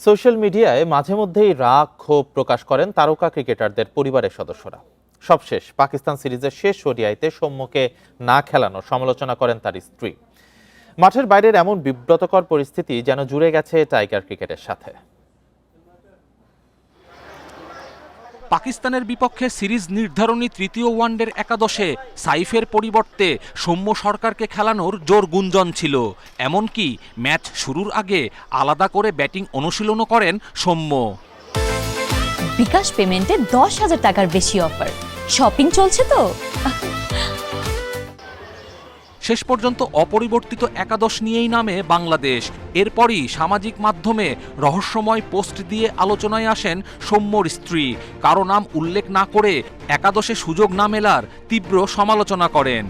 Social মিডিয়ায় মাঝে মধ্যেই রাগ ক্ষোভ প্রকাশ করেন তারকা ক্রিকেটারদের পরিবারের সদস্যরা। সবশেষ পাকিস্তান সিরিজের শেষ ওডিআইতে সৌম্যকে না খেলানো সমালোচনা করেন তার স্ত্রী। মাঠের বাইরের এমন বিব্রতকর পরিস্থিতি যেন জুড়ে গেছে টাইগার ক্রিকেটের সাথে। পাকিস্তানের বিপক্ষে সিরিজ নির্ধারণী তৃতীয় ওয়ানডের একাদশে সাইফের পরিবর্তে সৌম্য সরকারকে খেলানোর জোর গুঞ্জন ছিল। এমনকি ম্যাচ শুরুর আগে আলাদা করে ব্যাটিং অনুশীলনও করেন সৌম্য। বিকাশ পেমেন্টে 10,000 টাকার বেশি অফার, শপিং চলছে তো। শেষ পর্যন্ত অপরিবর্তিত একাদশ নিয়েই নামে বাংলাদেশ। এরপরই সামাজিক মাধ্যমে রহস্যময় পোস্ট দিয়ে আলোচনায় আসেন সৌম্যর স্ত্রী। কারো নাম উল্লেখ না করে একাদশে সুযোগ না মেলার তীব্র সমালোচনা করেন।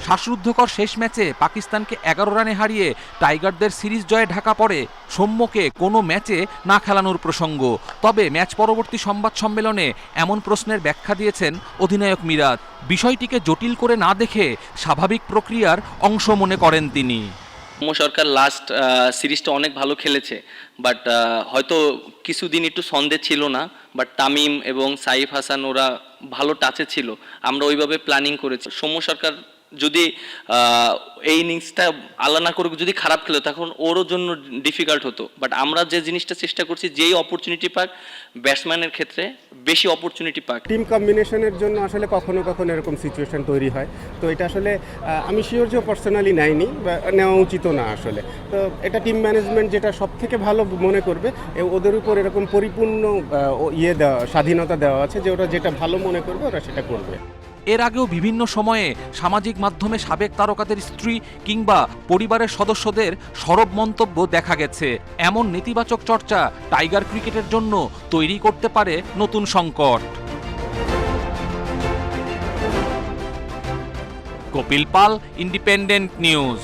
শ্বাসরুদ্ধকর শেষ ম্যাচে পাকিস্তানকে 11 রানে হারিয়ে টাইগারদের সিরিজ জয়ে ঢাকা পড়ে সৌম্যকে কোনো ম্যাচে না খেলানোর প্রসঙ্গ। তবে ম্যাচ পরবর্তী সংবাদ সম্মেলনে এমন প্রশ্নের ব্যাখ্যা দিয়েছেন অধিনায়ক মিরাজ। বিষয়টিকে জটিল করে না দেখে স্বাভাবিক প্রক্রিয়ার অংশ মনে করেন তিনি। সৌম্য সরকার লাস্ট সিরিজটা অনেক ভালো খেলেছে, বাট হয়তো কিছুদিন একটু সন্দেহ ছিল না, বাট তামিম এবং সাইফ হাসান ওরা ভালো টাচে ছিল। আমরা ওইভাবে প্ল্যানিং করেছি। সৌম্য সরকার যদি এই ইনিংসটা আল্লাহ না করে যদি খারাপ খেলো তখন ওরও জন্য ডিফিকাল্ট হতো। বাট আমরা যে জিনিসটা চেষ্টা করছি, যেই অপরচুনিটি পাক ব্যাটসম্যানের ক্ষেত্রে বেশি অপরচুনিটি পাক। টিম কম্বিনেশনের জন্য আসলে কখনো কখনো এরকম সিচুয়েশন তৈরি হয়। তো এটা আসলে আমি শিওর যে পার্সোনালি নেয়নি বা নেওয়া উচিত না আসলে। তো এটা টিম ম্যানেজমেন্ট যেটা সব থেকে ভালো মনে করবে, ওদের উপর এরকম পরিপূর্ণ স্বাধীনতা দেওয়া আছে যে ওরা যেটা ভালো মনে করবে ওরা সেটা করবে। এর আগেও বিভিন্ন সময়ে সামাজিক মাধ্যমে সাবেক তারকাদের স্ত্রী কিংবা পরিবারের সদস্যদের সরব মন্তব্য দেখা গেছে। এমন নেতিবাচক চর্চা টাইগার ক্রিকেটের জন্য তৈরি করতে পারে নতুন সংকট। কপিল পাল, ইন্ডিপেন্ডেন্ট নিউজ।